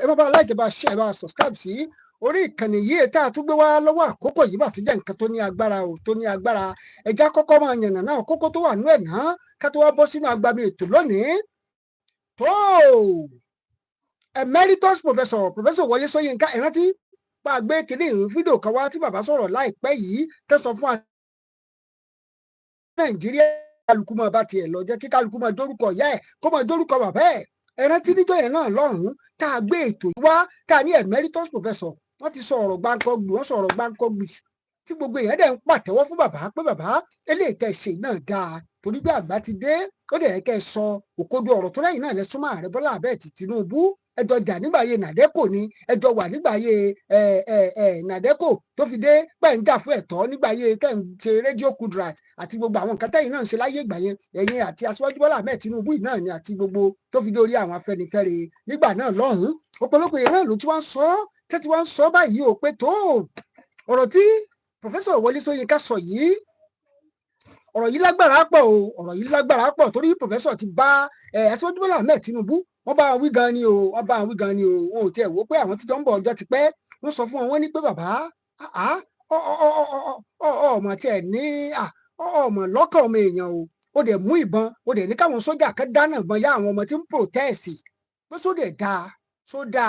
ẹ bá like ẹ bá share ẹ bá subscribe sí orí ìkànnì yìí tá a tún gbé wá lọ́wọ́ àkókò yìí bá tún jẹ́ nǹkan tó ní agbára o tó ní agbára ẹja kọ́kọ́ máa yànnà náà kókó tó wà nú ẹ̀ náà ká tó wá bọ́ sínú agbami ètò lónìí tó emeritus professor Wole Soyinka ìrántí pa àgbé kìíní fídíò kan wá tí bàbá sọ̀rọ̀ láìpẹ́ yìí tẹ́ sọ fún Nàìjíríà kálukú máa bá tiẹ̀ lọ jẹ́ kí kálukú máa dórúkọ ìyá ẹ̀ kó máa dórúkọ bàbá ẹ̀ ẹ̀rántí níjọ́ yẹn náà lọ́rùn tá a gbé ètò yìí wá tá a ní emeritus professor wọ́n ti sọ ọ̀rọ̀ gbáǹkọ́gbì wọ́n sọ ọ̀rọ̀ gbáǹkọ́gbì tí gbogbo èèyàn dẹ̀ ń pàtẹ́wọ́ fún bàbá pé bàbá eléyìí tẹ́ ṣe náà dáa torí bí àgbà ti dé ó dẹ̀ kẹ́ ẹ sọ òkodo ọ̀rọ̀ tó lẹ́yìn náà lẹ súnmọ́ ààrẹ Bọ́lá Ahmed Tinubu ẹjọ jà nígbà ayé nàdẹ́kò ni ẹjọ wà nígbà ayé nàdẹ́kò tó fi dé pẹ́ ń jà fún ẹ̀tọ́ nígbà ayé tẹ́ ń ṣe rédíò Kudrat àti gbogbo àwọn nǹkan tẹ́yìn náà ń ṣe láyé ìgbà yẹn ẹ̀yin àti aṣíwájú Bọ́lá Ahmed Tinubu náà ni àti gbogbo tó fi dé orí àwọn Afẹ́nifẹ́re nígbà náà lọ́hùn-ún ọ̀pọ̀lọpọ̀ yẹn náà ló ti wá ń sọ tẹ́tí wá ń sọ báyìí ò pé tó ọ̀rọ̀ tí Professor Wole Soyinka sọ yìí ọ̀rọ̀ yìí lágbára pọ̀ o ọ̀rọ̀ yìí lágbára pọ̀ torí professor ti bá aṣíwájú Bọ́lá Ahmed Tinubu wọ́n bá wọn wí gan ni o wọ́n bá wọn wí gan ni o wọn ò tiẹ̀ wò pé àwọn tíjọ́ ń bọ̀ ọjọ́ ti pẹ́ wọ́n sọ fún wọn wọ́n ní pé bàbá ọmọ tiẹ̀ ní ọmọ lọ́kàn ọmọ èèyàn o ó dẹ̀ mú ìbọn ó dẹ̀ ní káwọn sójà kan dáná ìbọn yá àwọn ọmọ tí ń protest pé sódẹ̀ dáa sódà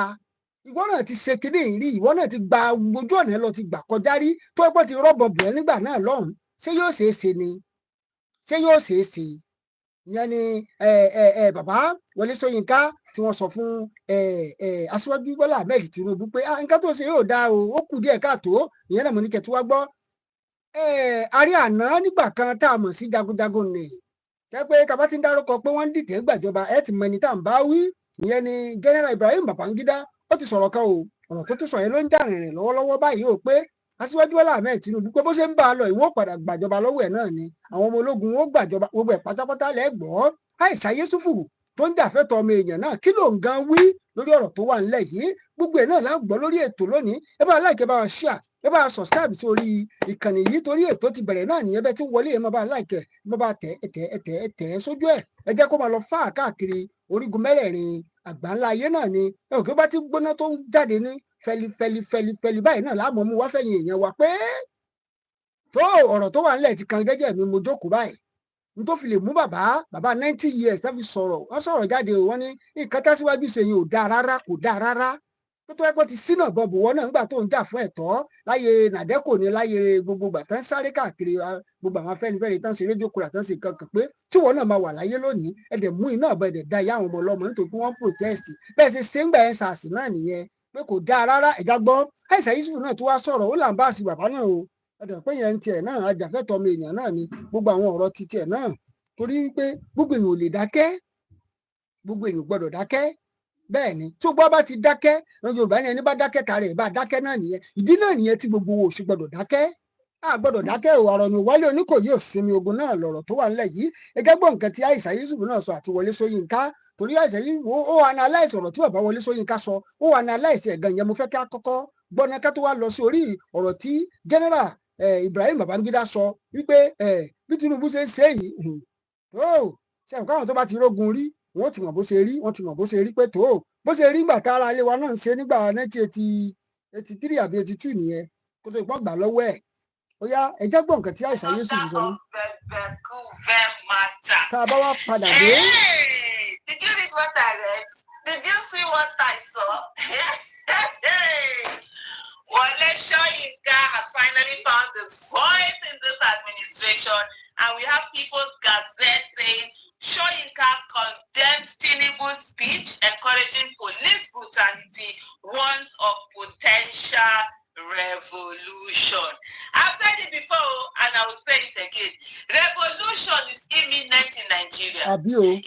ìwọ náà ti ṣe kinní rí ìwọ náà ti gba ojú ọ̀nà lọ ti gbà kọjá rí tó ẹgbẹ́ ti rọ́bọ̀ bùrẹ́ nígbà náà lọ́hùn ṣé yóò ṣeé ṣe ni ṣé yóò ṣeé ṣe ìyẹn ni bàbá Wole Soyinka tí wọ́n sọ fún aṣíwájú Bọ́lá Ahmed Tinubu pé nǹkan tó ṣe yóò dáa o ó kù díẹ̀ káàtó ìyẹn náà mo ní kẹtù wá gbọ́ àrí àná nígbà kan tá a mọ̀ sí jagunjagun nì jẹ́ pé kaba ti ń dárúkọ pé wọ́n ń dìtẹ̀ gbàjọba ẹ̀ ti mọ ẹni tá à ń bá wí ìyẹn ni General Ibrahim Babangida ó ti sọ̀rọ̀ kan o ọ̀rọ̀ tó tún sọ yẹn ló ń jà rìnrìn lọ́wọ́lọ́wọ́ báyìí o pé aṣíwájú Bọ́lá Ahmed Tinubu pé bó ṣe ń bá a lọ ìwọ padà gbàjọba lọ́wọ́ ẹ̀ náà ni àwọn ọmọ ológun ó gbàjọba gbogbo ẹ̀ pátápátá lẹ́gbọ̀ọ́ Àìṣà Yẹ́sùfù tó ń jà fẹ́tọ̀ ọmọ èèyàn náà kí ló ń gan wí lórí ọ̀rọ̀ tó wà nílẹ̀ yìí gbogbo ẹ̀ náà lágbọ́ lórí ètò lónìí ẹ bá like ẹ bá share ẹ bá subscribe sí orí ìkànnì yìí torí ètò ti bẹ̀rẹ̀ náà nìyẹn bẹ́ẹ̀ tí wọlé ẹ má bá like ẹ má bá tẹ̀ sójú ẹ̀ ẹ jẹ́ kó máa lọ fáà káàkiri orígun mẹ́rẹ̀ẹ̀rin àgbáńlá ayé náà ni ẹ ò kí ó bá ti gbóná tó ń jáde ní fẹlifẹli báyìí náà láàmú mú wá fẹ̀yìn èèyàn wa pé tó ọ̀rọ̀ tó wà nílẹ̀ ti kan gẹ́gẹ́ mi mo jókòó báyìí n tó fi lè mú bàbá 90 years tó fi sọ̀rọ̀ wọ́n sọ̀rọ̀ jáde o wọ́n ní nǹkan tẹ́síwájú ṣe yìí ò dáa rárá kò dáa rárá tó yẹ kó ti sínà bọ̀bù wọn náà nígbà tó ń jà fún ẹ̀tọ́ láyé nàdẹ́kò ní láyé gbogbo ìgbà tán sáré káàkiri gbogbo àwọn Afẹ́nifẹ́re tán ṣe rédíò kura tán ṣe kankan pé tí wọn náà máa wà láyé lónìí ẹ̀dẹ̀ mú iná ọ̀bẹ ẹ̀dẹ̀ da ìyá àwọn ọmọ ọlọ́mọ nítorí pé wọ́n protest bẹ́ẹ̀ ṣe ṣe ń gbà ẹ̀ ṣàṣì náà nìyẹn pé kò dáa rárá ẹ̀já gbọ́ Àìṣà Yẹ́sùfù náà tó wá sọ̀rọ̀ ó là ń bá àṣì bàbá náà o ẹ̀dẹ̀ pé yẹn ń tiẹ̀ náà ajàfẹ́tọ̀ ọmọ èèyàn náà ni gbogbo àwọn ọ̀rọ̀ ti tiẹ̀ náà torí pé gbogbo èèyàn ò lè dákẹ́ gbogbo èèyàn gbọ́dọ̀ dákẹ́ bẹ́ẹ̀ ni tó gbọ́ bá ti dákẹ́ Yorùbá ní ẹni bá dákẹ́ tààrẹ̀ bá dákẹ́ náà nìyẹn ìdí náà nìyẹn tí gbogbo wo ò sì gbọ́dọ̀ dákẹ́ gbọ́dọ̀ dákẹ́ ọ̀rọ̀ ni wálé Oníkòyí òsinmi ogun náà lọ̀rọ̀ tó wà nílẹ̀ yìí ẹgẹ́ gbọ́ nǹkan tí Àìṣà Yẹ́sùfù náà sọ àti Wole Soyinka torí Àìṣà yìí ó analyse ọ̀rọ̀ tí bàbá Wole Soyinka sọ ó analyse ẹ̀gàn yẹn mo fẹ́ kí a kọ́kọ́ gbọ́ná ká tó wá lọ sí orí ọ̀rọ̀ tí General Ibrahim Babangida sọ wípé bí Tinubu ṣe ń ṣe yìí ṣe nǹkan àwọn tó bá ti rógun rí wọ́n ti mọ̀ bó ṣe rí wọ́n ti mọ̀ bó ṣe rí pé tó bó ṣe rí nígbà tára ilé wa náà ń ṣe nígbà 1983 àbí 82 nìyẹn kó tó ìpọ́n gbà lọ́wọ́ ẹ̀ ó yá ẹjẹ́ gbọ́ nǹkan tí Àìṣà Yẹ́sùfù sọ ní. tá a bá wá padà dé. Did you read what I read? Did you see what I saw? Wole Soyinka has finally found his voice in this administration, and we have People's Gazette saying Soyinka condemns Tinubu's speech encouraging police brutality, warns of potential revolution. I've said it before and I will say it again. Revolution is imminent in Nigeria.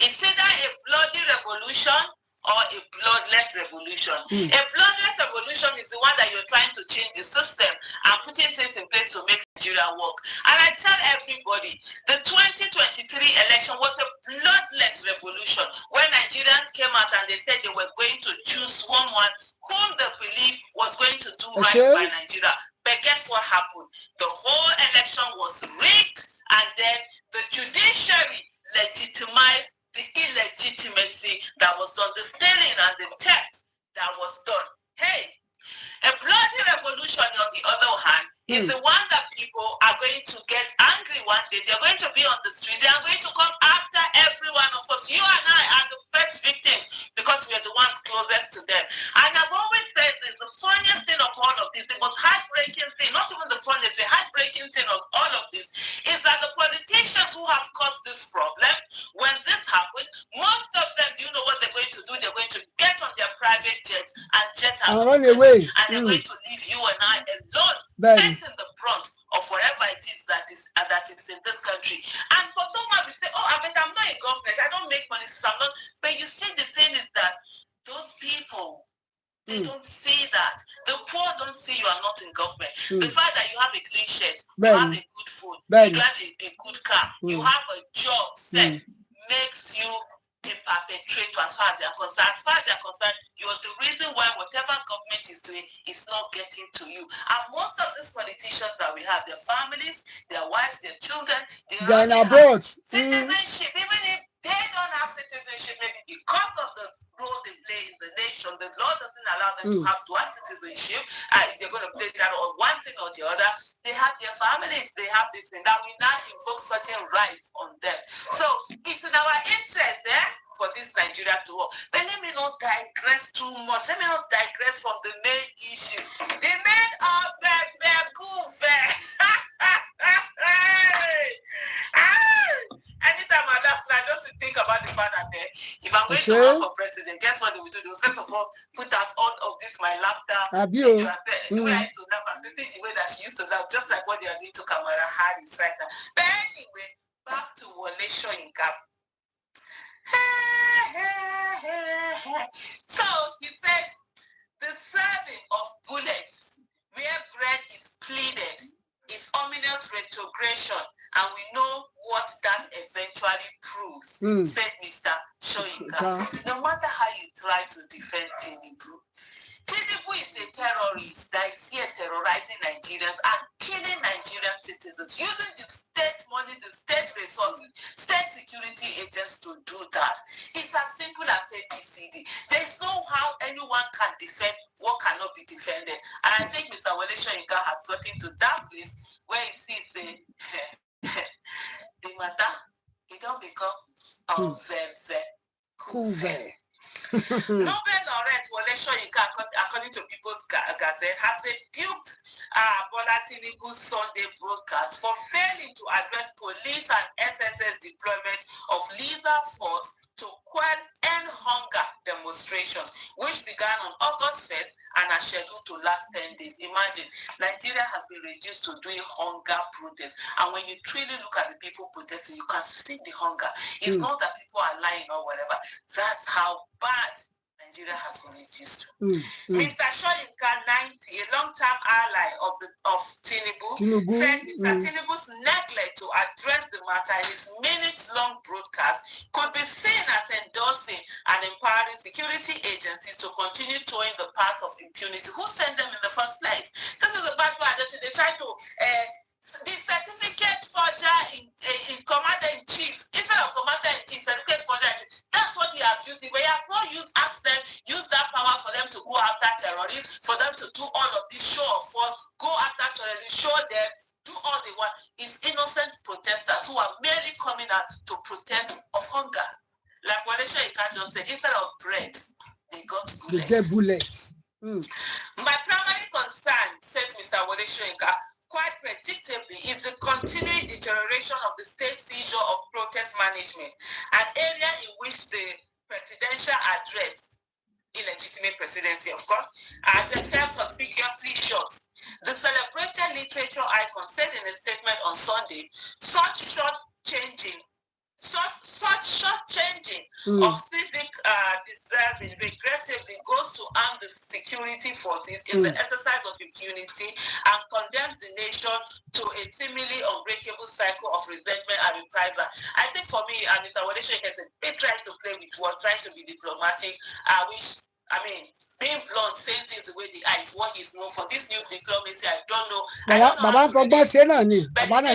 It's either a bloody revolution or a bloodless revolution. A bloodless revolution is the one that you're trying to change the system and putting things in place to make Nigeria work. And I tell everybody, the 2023 election was a bloodless revolution when Nigerians came out and they said they were going to choose someone whom they believe was going to do right by Nigeria. But guess what happened? The whole election was rigged, and then the judiciary legitimized the illegitimacy that was on the stealing and the theft that was done. Hey, a bloody revolution, on the other hand, is the one that people are going to get angry one day. They're going to be on the street. They are going to come after every one of us. You and I are the first victims because we are the ones closest to them. And I've always said this, the funniest thing of all of this, the most heartbreaking thing, not even the funniest, the heartbreaking thing of all of this, is that the politicians who have caused this problem, when this happens, most of them, you know what they're going to do? They're going to get on their private jets and jet out run away. And they're going to leave you and I alone, facing the brunt of whatever it is that is in this country. And for someone to say, oh, I mean, I'm not in government, I don't make money, so I'm not. But you see, the thing is that those people, they don't see that. The poor don't see you are not in government. The fact that you have a clean shirt, you have a good food, you have a good car, you have a job set, makes you a perpetrator as far as they are concerned. As far as they are concerned, you're the reason why whatever government is doing is not getting to you. And most of these politicians that we have, their families, their wives, their children, they're abroad. Citizenship, even if they don't have citizenship, maybe because of the role they play in the nation, the law doesn't allow them to have citizenship. If they're going to play that or one thing or the other, they have their families, they have this thing. That we now invoke certain rights on them. So it's in our interest for this Nigeria to work. But let me not digress too much. Let me not digress from the main issue. The main of the coup. Anytime I laugh, I just think about the fact that if I'm going to run for president, guess what they will do? They will first of all put out all of this, my laughter. The way I used to laugh, and the way that she used to laugh, just like what they are doing to Kamala Harris right now. But anyway, back to Wole Soyinka. So he said the serving of bullets where bread is pleaded is imminent retrogression, and we know what that eventually proves, said Mr. Soyinka. No matter how you try to defend Tinubu, Tinubu is a terrorist that is here terrorizing Nigerians and killing Nigerian citizens, using the state money, the state resources, state security agents to do that. It's as simple as ABCD. There's no how anyone can defend what cannot be defended. And I think Mr. Wole Soyinka has gotten to that place where he sees the matter, it don't become Coup. Nobel laureate Wole Soyinka, according to People's Gazette, has rebuked Bola Tinubu's Sunday broadcast for failing to address police and SSS deployment of lethal force to quell end hunger demonstrations, which began on August 1st and are scheduled to last 10 days. Imagine, Nigeria has been reduced to doing hunger protests. And when you truly look at the people protesting, you can see the hunger. It's not that people are lying or whatever. That's how bad Nigeria has been reduced. Mr. Soyinka, 90, a long-term ally of Tinubu, said Mr. Tinubu's neglect to address the matter in his minutes-long broadcast could be seen as endorsing and empowering security agencies to continue towing the path of impunity. Who sent them in the first place? This is the bad part. They try to the certificate forger in commander-in-chief, instead of commander-in-chief, certificate forger. That's what he has used. When he has not asked them, use that power for them to go after terrorists, for them to do all of this show of force, go after terrorists, show them, do all they want. It's innocent protesters who are merely coming out to protest of hunger. Like Wole Soyinka just said, instead of bread, they got bullets. They get bullets. My primary concern, says Mr. Wole Soyinka, quite predictably, is the continuing deterioration of the state seizure of protest management, an area in which the presidential address, illegitimate presidency of course, fell conspicuously short. The celebrated literature icon said in a statement on Sunday, such short-changing of civic deserving regrettably goes to arm the security forces in the exercise of impunity and condemns the nation to a seemingly unbreakable cycle of resentment and reprisal. I think for me, Mr. Wole Soyinka is a bit trying to play with words, trying to be diplomatic, being blunt, saying things the way they are is what he's known for. This new diplomacy, I don't know. But the thing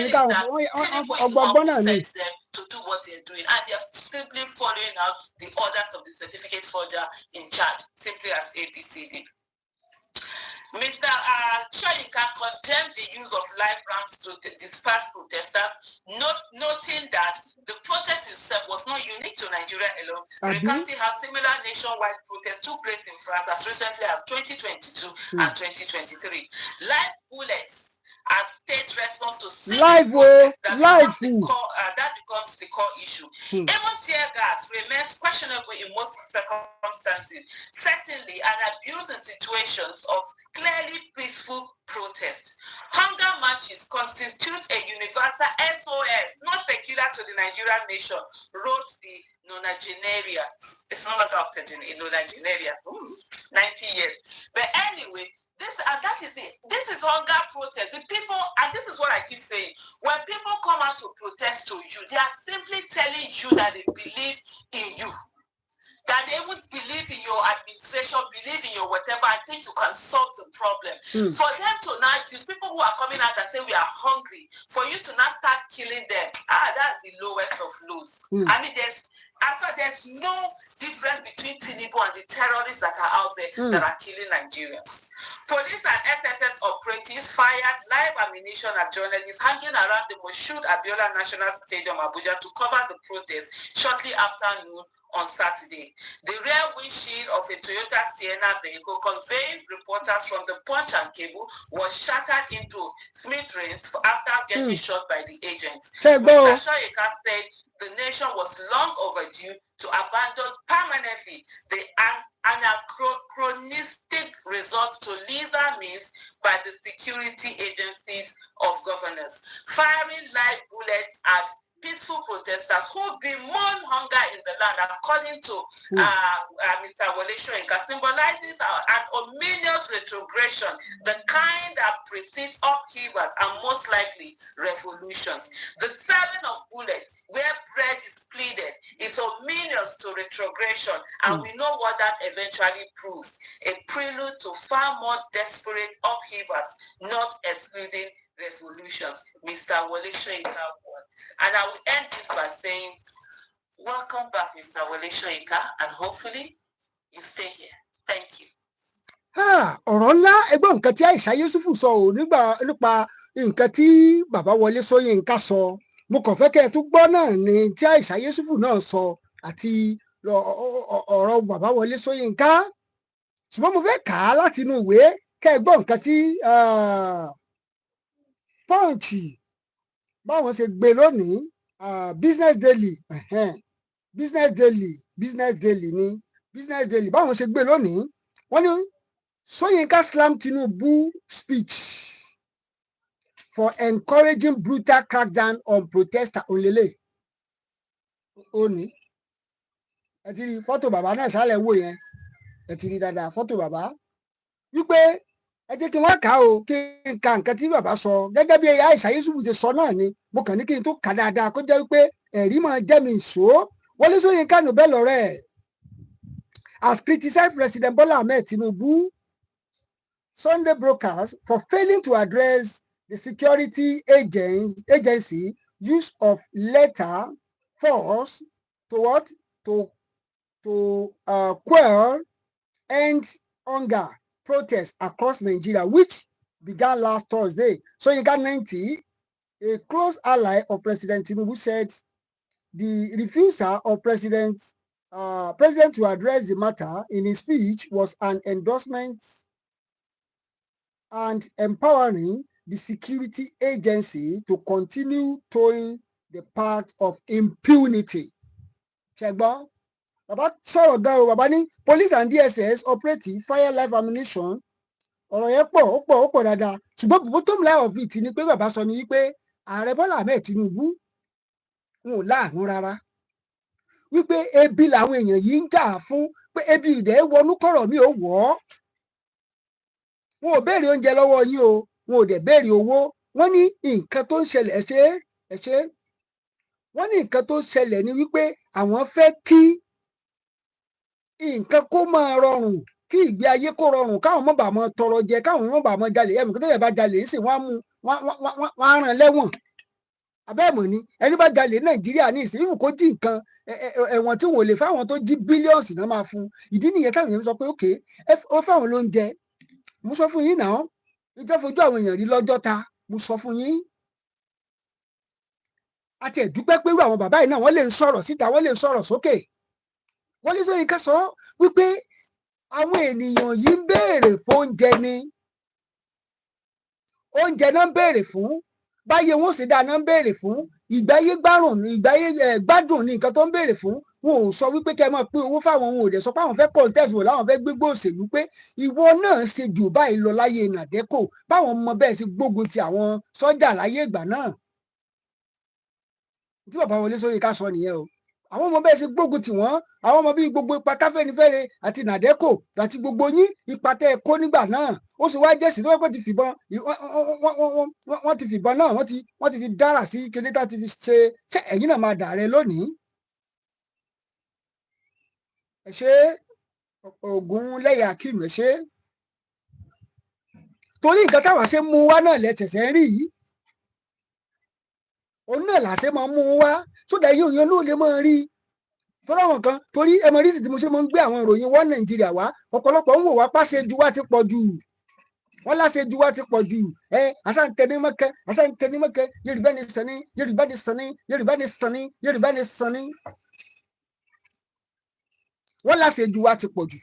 is that Tinubu is the one who sent them to do what they're doing, and they're simply following out the orders of the certificate forger in charge, simply as APC did. Mr. Soyinka condemned the use of live rounds to disperse protesters, noting that the protest itself was not unique to Nigeria alone. Recounting how similar nationwide protests took place in France as recently as 2022 and 2023. Live bullets as state response to live that becomes the core issue. Even tear gas remains questionable in most circumstances, certainly an abuse in situations of clearly peaceful protest. Hunger marches constitute a universal SOS, not peculiar to the Nigerian nation, wrote the nonagenaria. It's no longer nonagenaria. 90 years. But anyway, that is it. This is hunger protest. The people, and this is what I keep saying, when people come out to protest to you, they are simply telling you that they believe in you, that they would believe in your administration, believe in your whatever, and think you can solve the problem. For them to now, these people who are coming out and say we are hungry, for you to not start killing them, that's the lowest of lows. I mean, there's no difference between Tinubu and the terrorists that are out there that are killing Nigerians. Police and SSS operatives fired live ammunition at journalists hanging around the Moshood Abiola National Stadium, Abuja, to cover the protest shortly after noon on Saturday. The rear windshield of a Toyota Sienna vehicle conveying reporters from the Punch and Cable was shattered into smithereens after getting shot by the agents. Mr. Soyinka said the nation was long overdue to abandon permanently the anachronistic resort to lethal means by the security agencies of governors. Firing live bullets at peaceful protesters who bemoan hunger in the land, according to Mr. Wole Soyinka, symbolizes an ominous retrogression, the kind that precedes upheavals and most likely revolutions. The serving of bullets where bread is pleaded is ominous to retrogression, and we know what that eventually proves: a prelude to far more desperate upheavals, not excluding revolutions. Mr. Wole Soyinka. And I will end this by saying, welcome back, Mr. Wole Soyinka, and hopefully you stay here. Thank you. Ọ̀rọ̀ ńlá ẹgbọ́n nǹkan tí Aisha Yusufu sọ ò nípa nǹkan tí bàbá Wole Soyinka sọ. Mo kàn fẹ́ kẹ́ ẹ tún gbọ́ náà ni tí Aisha Yusufu náà sọ àti ọ̀rọ̀ bàbá Wole Soyinka. Ṣùgbọ́n mo fẹ́ kà á láti inú ìwé kẹ́ ẹ gbọ́ nǹkan tí Punch báwọn ṣe gbé lónìí, Business Daily báwọn ṣe gbé lónìí. Wọ́n ní Soyinka slammed Tinubu speech for encouraging brutal crackdown on protesters òǹlẹ̀lẹ̀. Ó ní ẹ ti rí fọ́tò bàbá náà ṣálẹ̀ wò yẹn, ẹ ti rí dáadáa fọ́tò bàbá wípé ẹ jẹ́ kí wọ́n kà á o, kí n ka nǹkan tí bàbá sọ gẹ́gẹ́ bí Aisha Yusufu ti sọ náà ni mo kàn ní kí n tó kà dáadáa kó jẹ́ wípé ẹ̀rí máa jẹ́ mi ìṣó. Wole Soyinka Nobel laureate has criticized President Bola Ahmed Tinubu Sunday broadcast for failing to address the security agency use of lethal force to quell and hunger protests across Nigeria, which began last Thursday. Soyinka 90, a close ally of President Tinubu, said the refusal of President to address the matter in his speech was an endorsement and empowering the security agency to continue towing the path of impunity. Ṣẹ̀gbọ́n, bàbá sọ̀rọ̀ gan o, bàbá ní police and DSS operative fire live ammunition. Ọ̀rọ̀ yẹn pọ̀ ó pọ̀ dáadáa. Ṣùgbọ́n bottom line of it ni pé bàbá sọ ni wípé ààrẹ Bọ́lá Ahmed Tinubu wọn ò láàánú rárá. Wípé ebi làwọn èèyàn yìí ń jà fún, pé ebi ìdẹ́ wọnú kọ̀rọ̀ mi ò wọ̀ ọ́. Wọn ò béèrè oúnjẹ lọ́wọ́ yín o, wọn ò dẹ̀ béèrè owó. Wọ́n ní nǹkan tó ń ṣẹlẹ̀ ẹ ṣe. Wọ́n ní nǹkan tó ń ṣẹlẹ̀ ni wípé àwọn fẹ́ kí nǹkan kó máa rọrùn, kí ìgbé ayé kó rọrùn, káwọn má bàa máa tọrọ jẹ, káwọn má bàa máa jalè. Ẹ̀mí kí tó yẹ bá jalè ń sìn wọ́n á mú wọ́n á rán lẹ́wọ̀n. abẹ́ẹ̀mọ̀ ni ẹni bá jalè Nàìjíríà ní ìsìn ìwù kó jí nǹkan ẹ̀wọ̀n tí wọn ò lè fáwọn tó jí bílíọ̀nsì náà máa fún ìdí nìyẹn táwọn èèyàn sọ pé ókè ó fáwọn lóúnjẹ mo sọ fún yín náà ìjọ fojú àwọn èèyàn rí lọ́jọ́ ta mo sọ fún yín àti ẹ̀dúpẹ́ pé àwọn bàbá yìí náà wọ́n lè ń sọ̀rọ̀ síta wọ́n lè ń sọ̀rọ̀ sókè wọ́n lè Ṣóyínká sọ wípé àwọn ènìyàn yìí ń béèrè fún oúnjẹ ni oúnjẹ náà ń béèrè fún báyé wọn ò sì dáa náà ń béèrè fún ìgbáyé gbádùn ní nǹkan tó ń béèrè fún wọn ò sọ wípé kẹ́ ẹ máa pín owó fáwọn ohun òde sọ pé àwọn fẹ́ contest wò láwọn fẹ́ gbégbó òṣèlú pé ìwọ náà ṣe jù báyìí lọ láyé nàdẹ́kò báwọn ọmọ bẹ́ẹ̀ sì gbógun ti àwọn sọ́jà láyé ìgbà náà tí bàbá Wọlé Ṣóyínká sọ nìyẹn o àwọn ọmọ bẹ́ẹ̀ sì gbógun tì wọ́n àwọn ọmọ bíi gbogbo ipa káfẹ́nifẹ́re àti nàdẹ́kò àti gbogbo yín ipa tẹ́ ẹ kó nígbà náà ó sì wá jẹ́sì tó wọ́n ti fìbọn wọ́n ti fìbọn náà wọ́n ti fi dára sí kíní tá ti fi ṣe ẹ̀yin náà máa dà rẹ lónìí. ẹ ṣe Ògúnléyè Akeem ẹ ṣe torí nǹkan táwọn ṣe mú wá náà lẹ́sẹ̀sẹ̀ rí yìí òun náà làṣẹ máa mú wá sódà yìí òyìn ló lè máa rí tọ́lá wọn kan torí ẹmọrísì tí mo ṣe máa ń gbé àwọn ìròyìn wọn Nàìjíríà wá ọ̀pọ̀lọpọ̀ ń wò wá pàṣẹ ju wá ti pọ̀ jù wọ́n láṣẹ ju wá ti pọ̀ jù àṣàǹtẹnimọ́kẹ́ Yorùbá ni sani Yorùbá ni sani Yorùbá ni sani Yorùbá ni sani wọ́n láṣẹ ju wá ti pọ̀ jù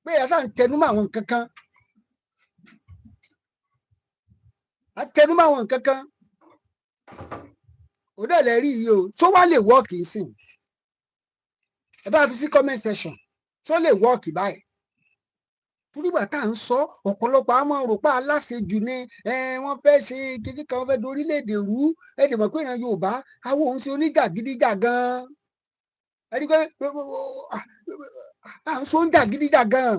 pé àṣàǹtẹnumọ́ àwọn nǹkan kan àtẹnumọ́ àwọn nǹkan kan ó dẹ̀ lè rí iye o tó wá lè wọ́ọ̀kì sí ẹ bá fi sí comment section tó lè wọ́ọ̀kì báyìí nígbà tá à ń sọ ọ̀pọ̀lọpọ̀ àmọ́ rò pa aláṣejù ni wọ́n fẹ́ ṣe kíní kan wọ́n fẹ́ dorílẹ̀-èdè rú ẹ̀dẹ̀ mọ̀ pé ìran Yorùbá àwọn òun ṣe oníjàgídíjàgan ẹni pé à ń sọ oníjàgídíjàgan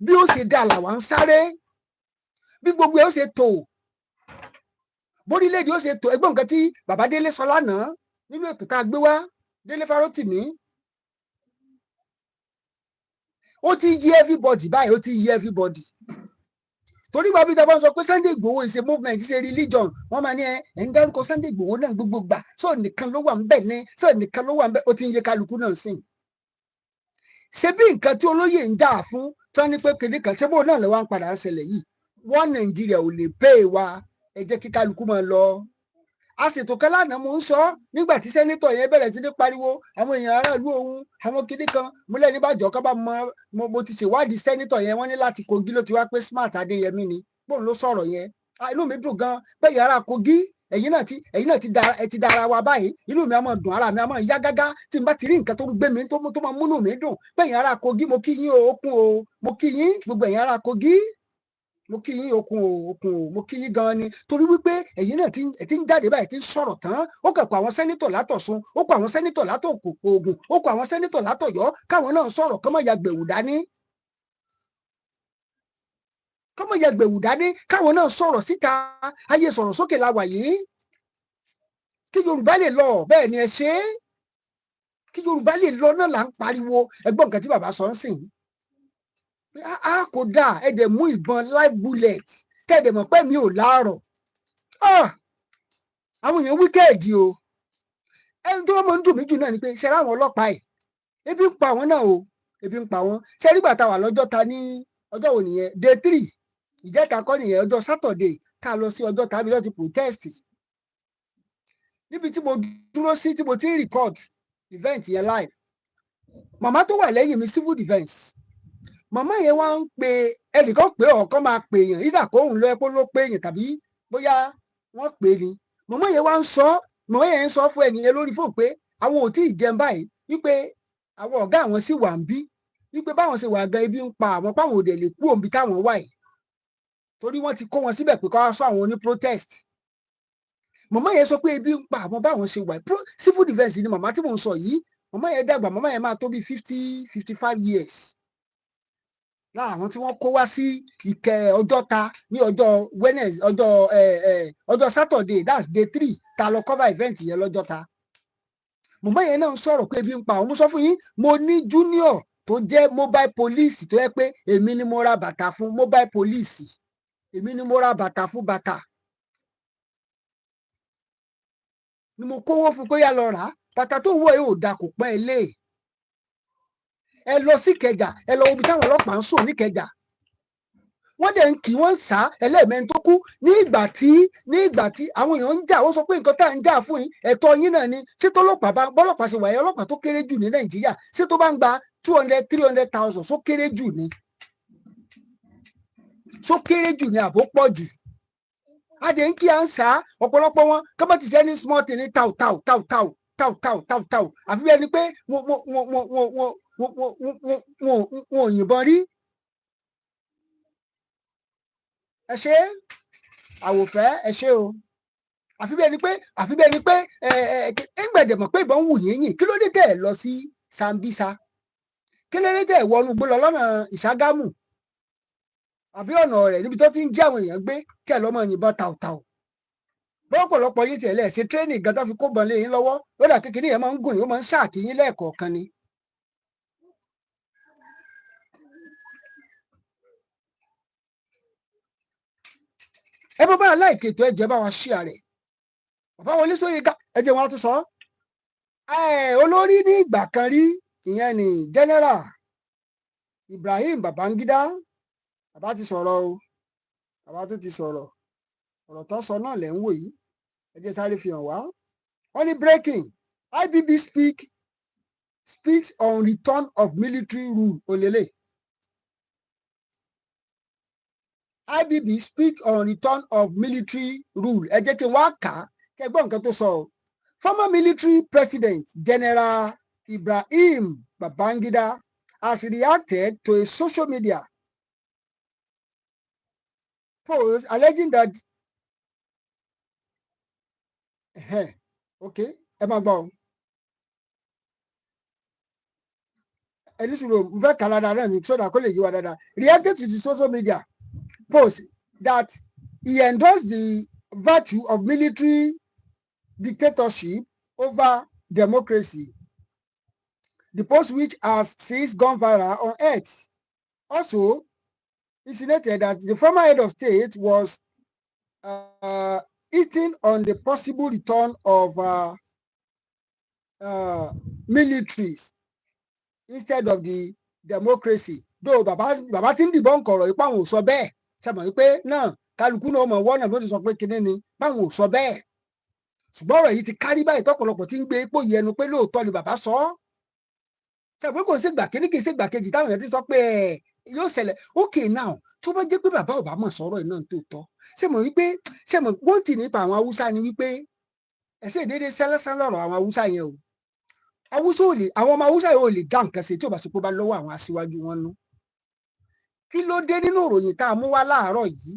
bí ó ṣe dà làwa ń sáré bí gbogbo ẹ̀ ó ṣe tò bórílẹ̀-èdè ó ṣe tò ẹgbọ́n nǹkan tí bàbá Délé sọ lánàá nínú ètò tá a gbé wá Délé Fárótìmí ó ti yí everybody báyìí ó ti yí everybody torí bàbá ìjọba sọ pé Sunday Igboho is a movement is a religion wọ́n máa ní ẹ ń dárúkọ Sunday Igboho náà gbogbo gbà sọ nìkan ló wà ń bẹ̀ ní sọ nìkan ló wà ń bẹ̀ ó ti ń yé kálukú náà sìn ṣé bí nǹkan tí olóyè ń jà fún tí wọ́n ní pé kéde kan ṣé bó náà lọ́wọ́ ń padà ń ṣẹlẹ̀ yìí wọ́n Nàìjíríà ò lè pè wá ẹ jẹ́ kí kálukú máa lọ a ṣètò kan lánàá mo ń sọ nígbà tí sẹ́nítọ̀ yẹn bẹ̀rẹ̀ sí ní pariwo àwọn èèyàn aráàlú òun àwọn kinní kan mo lẹ́ni bàjọ́ ká bá mo ti ṣèwádìí sẹ́nítọ̀ yẹn wọ́n ní láti Kogi ló ti wá pé Smart Adéyẹmí ni bóun ló sọ̀rọ̀ yẹn inú mi dùn gan pé yàrá Kogi ẹ̀yin náà ti dára wa báyìí inú mi á máa dùn ara mi á máa yá gágá tí n bá ti rí nǹkan tó ń gbé mi tó máa múnú mi dùn pé yàrá Kogi mo kí yín okun o mo kí yín gbogbo ẹ̀yin ará Kogi mo kí yín okun o mo kí yín gan ni torí wípé ẹ̀yin náà ti ń jáde báyìí ti ń sọ̀rọ̀ tán ó kàn kó àwọn sẹ́nítọ̀ látọ̀ṣun ó kó àwọn sẹ́nítọ̀ látògùn ó kó àwọn sẹ́nítọ̀ látọ̀yọ́ káwọn náà sọ̀rọ̀ kọ́mọ ya gbẹ̀wù dání káwọn náà sọ̀rọ̀ síta ayé sọ̀rọ̀ sókè la wà yìí kí Yorùbá lè lọ bẹ́ẹ̀ ni ẹ ṣe é kí Yorùbá lè lọ náà là ń pariwo ẹgbọ́n nǹkan tí bàbá sọ ń sìn kò dáa ẹ dẹ̀ mú ìbọn live bullet kẹ́ẹ̀dẹ̀ mọ̀ pé mi ò láàrọ̀ àwọn èèyàn wíkẹ́ẹ̀dì o ẹni tó máa ń dùn mí jù náà ni pé ṣe ráwọn ọlọ́pàá ẹ̀ ebi ń pa wọn náà o ebi ń pa wọn ṣe rí bàtà wà lọ́jọ́ ta ní ọjọ́ wo nìyẹn day 3 ìjẹta kọ́ nìyẹn ọjọ́ Saturday ká lọ sí ọjọ́ tàbí lọ́ọ́ ti protest níbi tí mo dúró sí tí mo ti ń record event yẹn live màmá tó wà lẹ́yìn mi civil defence màmá yẹn wá ń pe ẹnìkan pé ọ̀kan máa pè èèyàn ìdá kó òun lọ ẹ̀kọ́ ló pé èèyàn tàbí bóyá wọ́n pè é ni màmá yẹn wá ń sọ fún ẹnìyẹn lórí fóònù pé àwọn ò tí ì jẹun báyìí wípé àwọn ọ̀gá àwọn sì wà ń bí wípé báwọn ṣe wà gan ebi ń pa àwọn páwọn òde lè kú òǹbí táwọn wà yìí torí wọ́n ti kó wọn síbẹ̀ pé káwá sọ àwọn oní protest màmá yẹn sọ pé ebi ń pa àwọn báwọn ṣe wà civil defence ni màmá tí mò ń sọ yìí màmá yẹn dàgbà màmá yẹn máa tó bí 55 years lára àwọn tí wọ́n kó wá sí Ìkẹ́ Ọjọ́ta ní ọjọ́ Wednesday ọjọ́ Saturday that's day 3 ta lọ cover event yẹn lọ́jọ́ta màmá yẹn náà ń sọ̀rọ̀ pé ebi ń pa àwọn mo sọ fún yín mo ní junior tó jẹ́ mobile police tó yẹ pé èmi ni mo ra bàtà fún mobile police èmi ni mo ra bàtà fún bàtà ni mo kówó fún pé yá lọ rà á bàtà tó wọ̀ yóò da kò pẹ́ ilé ẹ lọ sí Ìkẹjà ẹ lọ ibi táwọn ọlọ́pàá ń sùn ní Ìkẹjà wọ́n dẹ̀ ń kí wọ́n ń sá ẹlẹ́mẹ̀ẹ́ tó kú ní ìgbà tí àwọn èèyàn ń jà wọ́n sọ pé nǹkan tá à ń jà fún yín ẹ̀tọ́ yín náà ni ṣé tó bọ́lọ́pàá ṣe wáyé ọlọ́pàá tó kéré jù ní Nàìjíríà ṣé tó bá ń gba 200-300,000 só kéré jù ni àbó pọ̀ jù adé ń kí à ń sá ọ̀pọ̀lọpọ̀ wọn kọ́mọ́ ti sẹ́ni small thing ní tau àfi bí ẹni pé wọn ò yìnbọn rí ẹ ṣe àwòfẹ́ ẹ ṣe o àfi bí ẹni pé ẹgbẹ̀dẹ̀mọ̀ pé ìbọn wù yín yìn kí ló dé tẹ̀ lọ sí Sambisa kí ló dé tẹ̀ wọnú gbó lọ lọ́nà Ìṣàgámù àbí ọ̀nà rẹ̀ níbi tó ti ń jẹ́ àwọn èèyàn gbé kẹ́ lọ́mọ yìnbọn tàùtàù bọ́pọ̀lọpọ̀ yín tiẹ̀ lẹ̀ ṣe tírénì gan tó fi kó bọn lé yín lọ́wọ́ lọ́dà kékeré yẹn máa ń gùn yín ó máa ń ṣáàkì yín lẹ́ẹ̀kọ̀ọ̀kan ni. ẹ bọ́ bá aláìkè tó ẹ̀jẹ̀ bá wa ṣí àrẹ̀ bàbá Wọlé Ṣóyínká ẹ̀jẹ̀ wọn tún sọ olórí ní ìgbà kan rí ìyẹn ní general Ibrahim Babangida bàbá ti sọ̀rọ̀ o bàbá tó ti sọ̀rọ̀ ọ̀rọ̀ tó sọ náà lẹ́ ń wò yìí ẹ jẹ́ sáré fi hàn wá wọ́n ní breaking IBB speaks on return of military rule olele IBB speak on return of military rule ẹ jẹ́ kí n wá kà á kẹ́ gbọ́ nǹkan tó sọ o former military president General Ibrahim Babangida has reacted to a social media post alleging that okay ẹ máa gbọ́ ẹni sùúrù mo fẹ́ kà dáadáa náà ní sódà kó lè yí wa dáadáa reacted to the social media post that he endorsed the virtue of military dictatorship over democracy. The post, which has since gone viral on X, also insinuated that the former head of state was eating on the possible return of militaries instead of the democracy. Though bàbá tí ń dìbọn kọ̀rọ̀ ipá àwọn ò sọ bẹ́ẹ̀ ṣàmọ̀ wípé náà kálukú náà mọ̀ wọ́n náà ló ti sọ pé kinní ni báwọn ò sọ bẹ́ẹ̀ ṣùgbọ́n ọ̀rọ̀ yìí ti kárí báyìí tọ́pọ̀lọpọ̀ tí ń gbé ipò yẹnu pé lóòótọ́ ni bàbá sọ ọ́ ṣàpé kò ń ṣègbà kíní kì í ṣègbà kejì táwọn èèyàn ti sọ pé yóò ṣẹlẹ̀ okay now tó bá jẹ́ pé bàbá ò bá mọ̀ sọ̀rọ̀ iná tó tọ́ ṣé mọ̀ wípé ṣé mọ̀ wọ́n tì nípa àwọn haúsá ni wípé ẹ̀sẹ̀ ìdédé sẹ́lẹ́sẹ́ lọ́rọ̀ àwọn haúsá yẹn o haúsá ò lè àwọn ọmọ haúsá yẹn ò lè dá nǹkan ṣe tí ò bá ṣe pé bá lọ́wọ́ àwọn aṣíwájú wọn nú kí ló dé nínú ìròyìn tá a mú wá láàárọ̀ yìí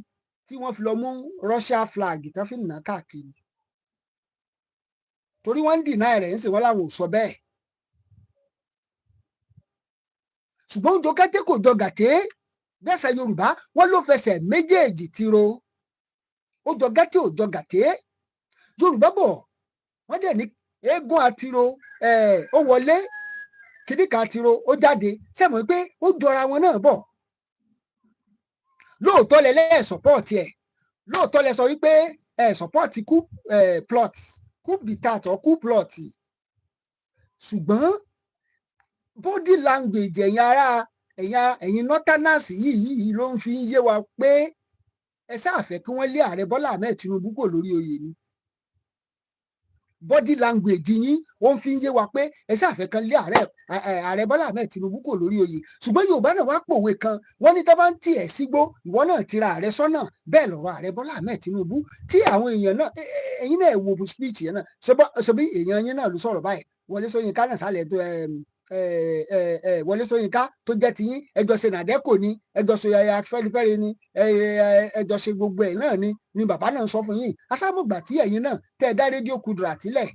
tí wọ́n fi lọ mú Russia flag tán fi nà káàkiri torí wọ́n ń dìnnà rẹ̀ ń sè wọ́n láwọn ò sọ bẹ́ẹ̀ ṣùgbọ́n ó jọ gàtẹ́ kò jọ gàtẹ́ bẹ́sẹ̀ Yorùbá wọ́n ló fẹsẹ̀ méjèèjì tiro ó jọ gàtẹ́ ò jọ gàtẹ́ Yorùbá bọ̀ wọ́n dẹ̀ ní eégún àtiro ó wọlé kìdíkà àtiro ó jáde sẹ́mọ̀ pé ó jọra wọn náà bọ̀ lóòótọ́ lẹ lẹ́ẹ̀ sọ́pọ́ọ̀tì ẹ̀ lóòótọ́ lẹ sọ wípé sọ́pọ́ọ̀tì coup plot coup d'etat or coup plot ṣùgbọ́n body language ẹ̀yin northerners yìí ló ń fi yé wa pé ẹ sáàfẹ́ kí wọ́n lé ààrẹ Bọ́lá Ahmed Tinubu kò lórí oyè ni body language yín ó ń fi yé wa pé ẹ sáàfẹ́ kan lé ààrẹ Bọ́lá Ahmed Tinubu kò lórí oyè ṣùgbọ́n Yorùbá náà wá pòwe kan wọ́n ní tó bá ń tì ẹ́ sígbó ìwọ náà ti ra ààrẹ sọ́nà bẹ́ẹ̀ lọ́rọ̀ ààrẹ Bọ́lá Ahmed Tinubu tí àwọn èèyàn náà ẹ̀yin náà wo speech yẹn náà ṣe bí èèyàn yín náà ló sọ̀rọ̀ báyìí Wọlé Ṣóyínká náà sálẹ̀ tó Wọlé Ṣóyínká tó jẹ́ tiyín ẹjọ́ ṣe nàdẹ́kò ni ẹjọ́ ṣe Afẹ́nifẹ́re ni ẹjọ́ ṣe gbogbo ẹ̀ náà ni bàbá náà sọ fún yín asámùgbà tí ẹ̀yin náà tẹ́ ẹ dá rédíò Kudrat sílẹ̀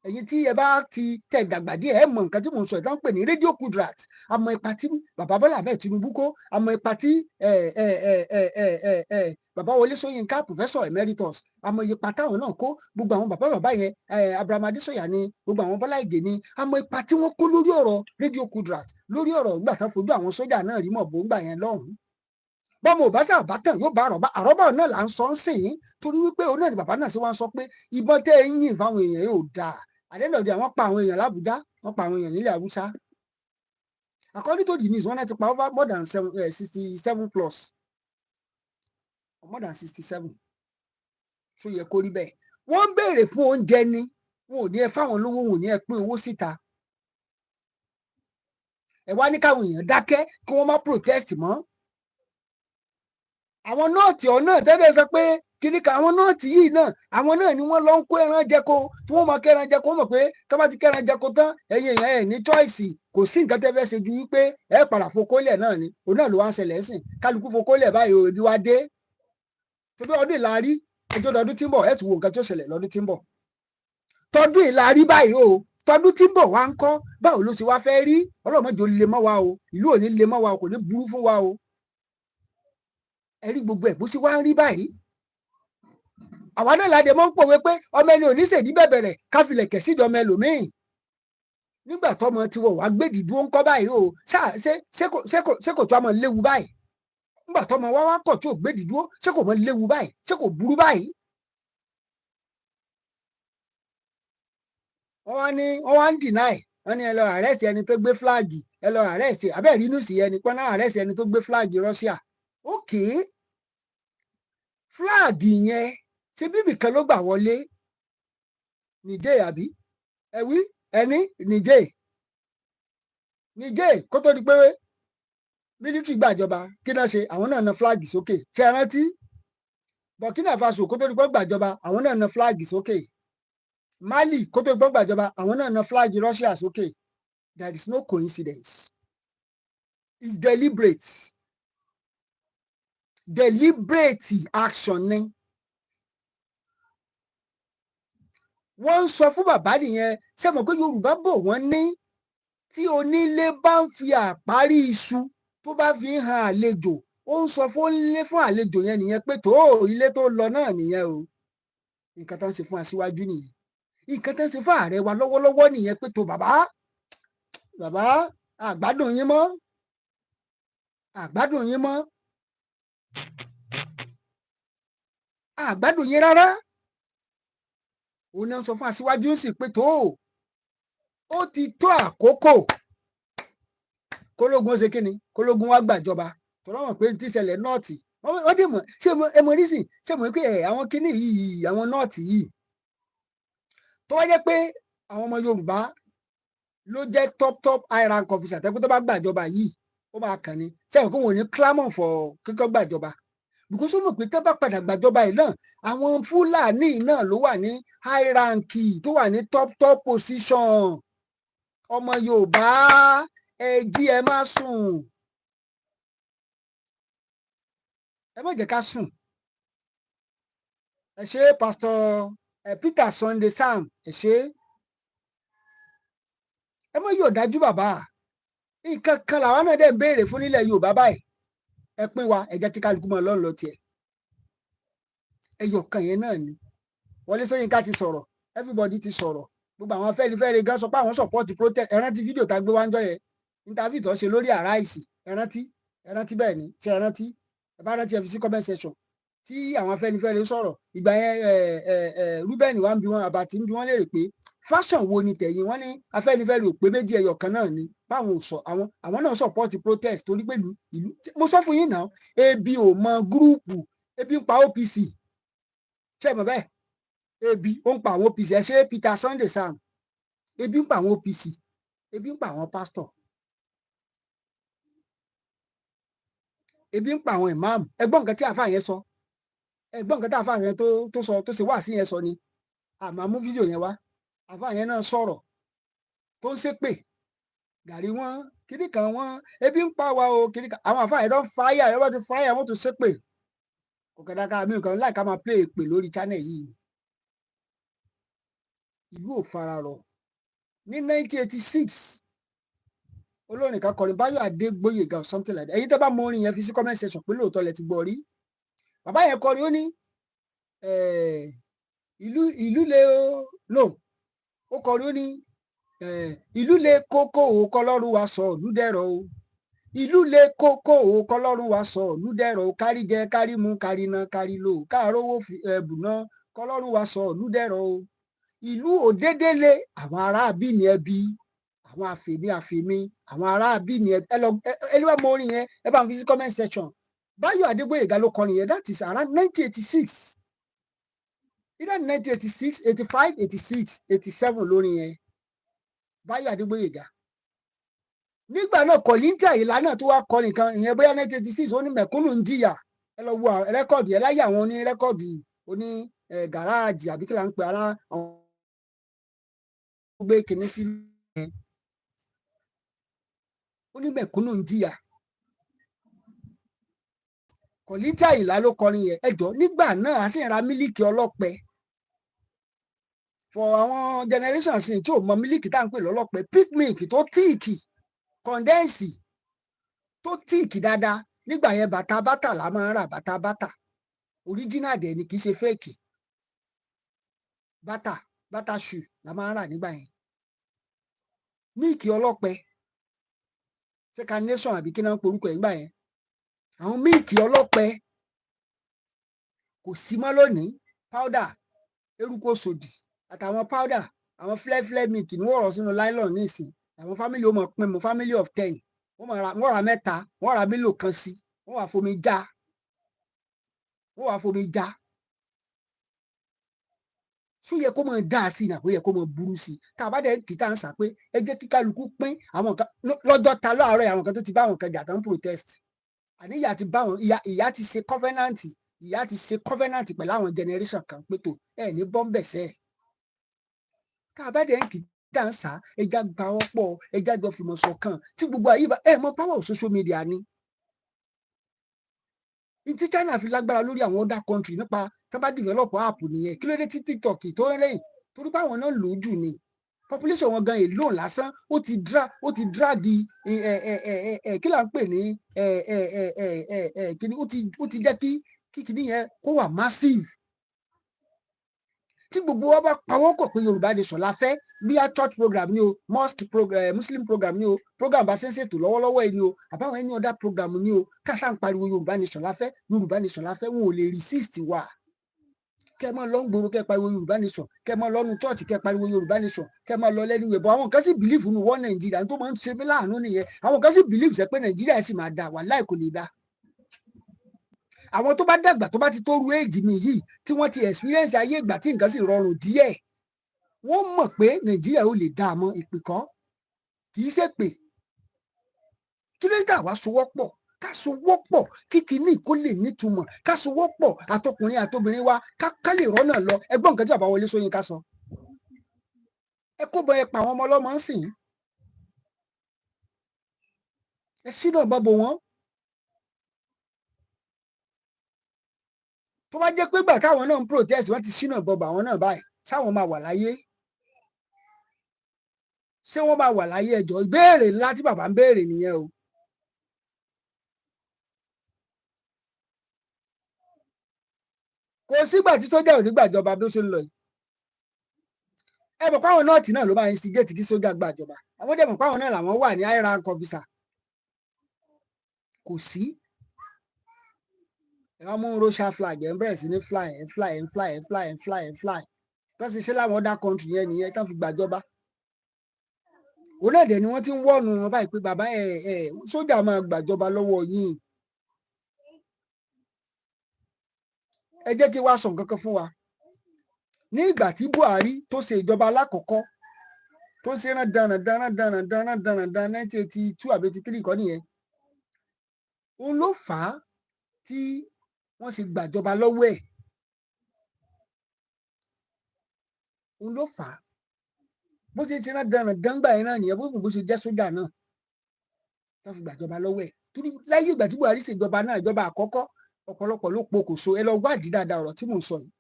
ẹ̀yin tí ẹ bá ti tẹ̀ dàgbà díẹ̀ ẹ mọ̀ nǹkan tí mò ń sọ ìtàn pè ní rédíò Kudrat àmọ́ ipa tí bàbá Bọ́lá Ahmed Tinubu kó àmọ́ ipa tí bàbá Wọlé Ṣóyínká professor emeritus àmọ́ ipa táwọn náà kó gbogbo àwọn bàbá yẹn Abraham Adésọyà ni gbogbo àwọn Bọ́lá Ìgè ni àmọ́ ipa tí wọ́n kó lórí ọ̀rọ̀ rédíò Kudrat lórí ọ̀rọ̀ ìgbà tán fojú àwọn sójà náà rí mọ̀ bó ń gbà yẹn lọ́hùn-ún bọ́mọ ò bá sà bá tàn yóò bá àrọ́bà náà là ń sọ ń sìn yín torí wípé òun náà ni bàbá náà ṣe wá ń sọ pé ìbọn tẹ́ ẹ ń yìn fáwọn èèyàn yóò dáa àdéhùn àwọn pa àwọn èèyàn l'Ábùjá wọ́n pa àwọn èèyàn nílẹ̀ Haúsá according to the news wọ́n náà ti pa over more than 67 plus more than 67 tó yẹ kó rí bẹ́ẹ̀ wọ́n ń béèrè fún oúnjẹ ni wọn ò ní ẹ fáwọn lówó wọn ò ní ẹ pín owó síta ẹ wá ní káwọn èèyàn dákẹ́ kí wọ́n má protest mọ́ àwọn nọ́ọ̀tì ọ̀nà tẹ́lẹ̀ sọ pé kíní kan àwọn nọ́ọ̀tì yìí náà àwọn náà ni wọ́n lọ ń kó ẹran jẹko tí wọ́n máa kẹ́ran jẹko wọ́n mọ̀ pé tó bá ti kẹ́ran jẹko tán ẹ̀yin èèyàn ẹ̀ ní choice kò sí nǹkan tẹ́ fẹ́ ṣe ju wípé ẹ padà fokólẹ̀ náà ni òun náà ló wá ń ṣẹlẹ̀ sìn kálukú fokólẹ̀ báyìí òbí wá dé tóbi ọdún ìlàrí ẹjọ́ lọ́dún tí ń bọ̀ ẹ̀ tún wo nǹkan tí ó ṣẹlẹ̀ lọ́dún tí ń bọ̀ tọdún ìlàrí báyìí o tọdún tí ń bọ̀ wá ń kọ́ báwo ló ṣe wá fẹ́ rí ọlọ́mọdé ò lè mọ́ wa o ìlú ò ní lè mọ́ wa o kò ní burú fún wa o ẹ rí gbogbo ẹ̀ bó ṣe wá ń rí báyìí àwa náà láde mọ́ ń pòwe pé ọmọ ẹni ò ní ṣèdí bẹ̀bẹ̀rẹ̀ káfílẹ̀kẹ̀ síjọ ọmọ ẹlòmíì nígbà tọmọ tiwọ̀ wá gbèdì dúró ń kọ́ báyìí o ṣé kò tó àmọ́ léwu báyìí nígbà tọmọ wá wá kọ̀ tí ò gbèdì dúró ṣé kò mọ́ léwu báyìí ṣé kò burú báyìí. wọ́n wá ń deny wọ́n ní ẹ lọ àrẹ́sì ẹni tó gbé fúláàgì ẹ lọ àrẹ́sì abẹ́ẹ̀rí inú sí ẹni pọ́n náà àrẹ́sì ẹni tó gbé fúláàgì Russia ókè fúláàgì yẹn ṣe bíbì kan ló gbà wọlé Niger àbí ẹwí ẹni Niger kó tó di pé mílítírì gbàjọba kí náà ṣe àwọn náà na fúláàgì sókè ṣe é rántí Burkina Faso kó tó di pé gbàjọba àwọn náà na fúláàgì sókè Mali kó tó di pé gbàjọba àwọn náà na fúláàgì Russia sókè there is no coincidence it's deliberate action ni wọ́n ń sọ fún bàbá nìyẹn ṣé mọ̀ pé Yorùbá bò wọ́n ní tí onílé bá ń fi àparí iṣu tó bá fi ń han àlejò ó ń sọ fún àlejò yẹn nìyẹn pé tó ilé tó lọ náà nìyẹn o nǹkan tó ń ṣe fún aṣíwájú nìyẹn nǹkan tó ń ṣe fún ààrẹ wa lọ́wọ́lọ́wọ́ nìyẹn pé tó bàbá àgbádùn yín mọ́ àgbádùn yín rárá òun náà sọ fún aṣíwájú ń sì pé tó ó ti tó àkókò kólógun ó ṣe kíni kólógun wá gbàjọba tó lọ́wọ́ pé tí ìṣẹ̀lẹ̀ nọ́ọ̀tì wọ́n dì mọ̀ ṣé ẹ mọ̀ rí sìn ṣé mọ̀ pé àwọn kíní yìí àwọn nọ́ọ̀tì yìí tó wá jẹ́ pé àwọn ọmọ Yorùbá ló jẹ́ top high rank officer tẹ́kọ́ tó bá gbàjọba yìí ó máa kàn ní ṣé àwọn kò wọ́n ní clamor for kíkọ́ gbàjọba because ó mọ̀ pé tẹ́ bá padà gbàjọba yìí náà àwọn Fúlàní náà ló wà ní high rank tó wà ní top position ọmọ Yorùbá ẹ jí ẹ má sùn ẹ má jẹ́ ká sùn ẹ ṣe Pastor Peter Sunday Sam ẹ ṣe ẹ má yóò dájú bàbá nǹkan kan làwọn náà dẹ̀ ń béèrè fún nílẹ̀ Yorùbá báyìí ẹ pín wa ẹ jẹ́ kí kálukú mọ́ ọlọ́run lọ tiẹ̀ ẹyọ kan yẹn náà ni Wọlé Ṣóyínká ti sọ̀rọ̀ everybody ti sọ̀rọ̀ gbogbo àwọn Afẹ́nifẹ́re gan sọ pé àwọn support protest ẹ rántí fídíò tá a gbé wá ń jọ yẹn interview tó ṣe lórí Arise ẹ rántí bẹ́ẹ̀ ni ṣe ẹ rántí ẹ bá rántí ẹ fi sí comment section tí àwọn Afẹ́nifẹ́re sọ̀rọ̀ ìgbà yẹn Reuben wa ń bi wọn Àbàtì ń bi wọn léèrè pé fashion wo ni tẹ̀yìn wọn ní Afẹ́nifẹ́re ò pé méjì ẹyọ kan náà ni báwọn sọ àwọn náà support protest torí pé ìlú mo sọ fún yín náà ebi ò mọ gúrúùpù ebi ń pa OPC ṣe mọ̀ bẹ́ẹ̀ ebi ó ń pa àwọn OPC ẹ ṣe Peter Sunday Sam ebi ń pa àwọn OPC ebi ń pa àwọn pastor ebi ń pa àwọn imam ẹgbọ́n nǹkan tí àáfàá yẹn sọ ẹgbọ́n nǹkan tí àáfàá yẹn tó sọ tó ṣe wá sí yẹn sọ ni àmọ́ mú fídíò yẹn wá àáfàá yẹn náà sọ̀rọ̀ tó ń ṣépè gàrí wọn kiri kan wọn ebi ń pa wa o kiri kan àwọn àáfàá yẹn tó ń fáyà ẹ bá ti fáyà wọn tó ṣépè kò kẹ̀dá ká mi nǹkan láì ká máa play èpè lórí channel yìí ìlú ò fara rọ ní 1986 olórin kan kọrin Báyọ̀ Adégbóyèga or something like that ẹ̀yin tẹ́ bá mọ orin yẹn fi sí comment section pé lóòótọ́ lẹ ti gbọ́ rí bàbá yẹn kọrin ó ní ìlú le o no ó kọrin ó ní ìlú le kókó o kọlọ́run wa sọ ìlú dẹ̀rọ̀ o ìlú le kókó o kọlọ́run wa sọ ìlú dẹ̀rọ̀ o kárí jẹ kárí mu kárí ná kárí lò káàrówó ẹ̀bùná kọlọ́run wa sọ ìlú dẹ̀rọ̀ o ìlú òdédélé àwọn aráàbí ni ẹbí àwọn àfèmí àwọn aráàbí ni ẹlẹ́wọ̀n mọ orin yẹn ẹ bá ń fi sí comment section Báyọ̀ Adégbóyèga ló kọrin yẹn that is around 1986 either 1986 85 86 87 lórin yẹn Báyọ̀ Adégbóyèga nígbà náà Kọ̀líńtì Àyìnlá náà tó wá kọrin kan ìyẹn bóyá 1986 ó ní mẹ̀kúnnù ń jìyà ẹ lọ wo rẹ́kọ̀dù ẹ láyé àwọn oní rẹ́kọ̀dù oní gàráàjì àbí kí là ń pè ara àwọn gbé kinní sí ó ní mẹ̀kúnnù ń jìyà Kọ̀líńtì Àyìnlá ló kọrin yẹn ẹjọ́ nígbà náà a sì ń ra mílíkì ọlọ́pẹ for àwọn generation sí tí ò mọ mílíkì tá à ń pè lọ́lọ́pẹ pig milk tó tíìkì kọ̀ndẹ́ǹsì tó tíìkì dáadáa nígbà yẹn bàtà la máa ń rà bàtà original dẹ̀ ni kì í ṣe fẹ́ẹ̀kì bàtà shoe la máa ń rà nígbà yẹn mílíkì ọlọ́pẹ ṣé carnation àbí kí náà ń porúkọ ẹ̀ nígbà yẹn àwọn mílíkì ọlọ́pẹ kò sí mọ́ lónìí powder eruku sòdì àtàwọn powder àwọn flẹ́flẹ́ milk ní wọ́n rọ̀ sínú nylon ní ìsìn àwọn family ó mọ̀ pín mu family of 10 wọ́n ra mẹ́ta wọ́n ra mílò kan sí wọ́n wà fomi já ṣó yẹ kó mọ̀ dáa sí náà ó yẹ kó mọ̀ burú sí tá a bá dẹ̀ kí tá à ń sà pé ẹ jẹ́ kí kálukú pín àwọn kan lọ́jọ́ ta láàárọ̀ àwọn kan tó ti bá àwọn kan jà tán protest àní ìyá ti bá wọn ìyá ti ṣe covenant pẹ̀lú àwọn generation kan pé tó ẹ̀ ní bọ́m̀bẹ̀sẹ̀ tá a bá dẹ̀ kí tá à ń sà ẹja gba wọn pọ̀ ẹja jọ fìmọ̀ ṣọ̀kan tí gbogbo ayé bá ẹ̀ mọ power of social media ni tí China fi lágbára lórí àwọn other country nípa tó bá develop app nìyẹn kí ló dé tí TikTok tó ń rẹ́yìn torí báwọn náà lò ó jù ni population wọn gan èlò lásán ó ti dragi kí là ń pè ní kíní ó ti jẹ́ kí kíní yẹn kó wà massive tí gbogbo wa bá pawọ́ pọ̀ pé Yorùbá nation la fẹ́ bí a church program ni o mosque program Muslim program ni o program bá ṣe ń ṣètò lọ́wọ́lọ́wọ́ yìí ni o àbáwọn ẹni other program ni o káṣá ń pariwo Yorùbá nation la fẹ́ wọn ò lè resist wa kẹ mọ lọ ń gbòòrò kẹ pariwo Yorùbá nation kẹ mọ lọnu church kẹ pariwo Yorùbá nation kẹ mọ lọ lẹ́nu ìwé bọ àwọn kan sì believe nínú wọn Nàìjíríà tó máa ń ṣe mí láàánú nìyẹn àwọn kan sì believe sẹ pé Nàìjíríà sì máa dà wà láì kò lè dá àwọn tó bá dàgbà tó bá ti tó ru èjì mi yìí tí wọ́n ti experience ayé ìgbà tí nǹkan sì rọrùn díẹ̀ wọ́n mọ̀ pé Nàìjíríà ò lè dá a mọ́ ìpè kan kì í ṣe pé kí ló dà wá sowọ́pọ̀ ká sowọ́pọ̀ kí kinní kó lè nítumọ̀ ká sowọ́pọ̀ àtọkùnrin àtobìnrin wa ká lè rọ́nà lọ ẹgbọ́n nǹkan tí bàbá Wọlé Ṣóyínká sọ ẹ kó bọ ẹ pa àwọn ọmọ ọlọ́mọ ń sìn ẹ ṣínà bọ́bọ̀ wọn tó bá jẹ́ pé gbà káwọn náà ń protest wọ́n ti ṣínà bọ́bọ̀ àwọn náà báyìí ṣáwọn máa wà láyé ṣé wọ́n máa wà láyé ẹjọ́ ìbéèrè ńlá tí bàbá ń béèrè nìyẹn o. kò sígbà tí sójà ò ní gbàjọba bí ó ṣe ń lọ yìí ẹ mọ̀ páwọn nọ́ọ̀tì náà ló máa instigate kí sójà gbàjọba àwọn dẹ̀ mọ̀ páwọn náà làwọn wà ní high rank officer kò sí ẹ̀rọ mú Russia flag ẹ̀ ń bẹ̀rẹ̀ sí ní fly tó ṣe ṣe láwọn other country yẹn nìyẹn tán fi gbàjọba orílẹ̀-èdè ni wọ́n ti ń wọ́ọ̀nù wọn báyìí pé bàbá sójà máa gbàjọba lọ́wọ́ yín ẹ jẹ́ kí wá sọ nǹkan kan fún wa ní ìgbà tí Buhari tó ṣe ìjọba alákọ̀ọ́kọ́ tó ṣe rán dáradára 1982 àbí 83 kọ́ nìyẹn òun ló fà á tí wọ́n ṣe gbàjọba lọ́wọ́ ẹ̀ òun ló fà á bó ṣe rán dáradára gbà yẹn náà nìyẹn bó ṣe jẹ́ sójà náà tó fi gbàjọba lọ́wọ́ ẹ̀ torí láyé ìgbà tí Buhari ṣe ìjọba náà ìjọba àkọ́kọ́ ọ̀pọ̀lọpọ̀ ló pokùnso ẹ lọ wádìí dáadáa ọ̀rọ̀ tí mò ń sọ yìí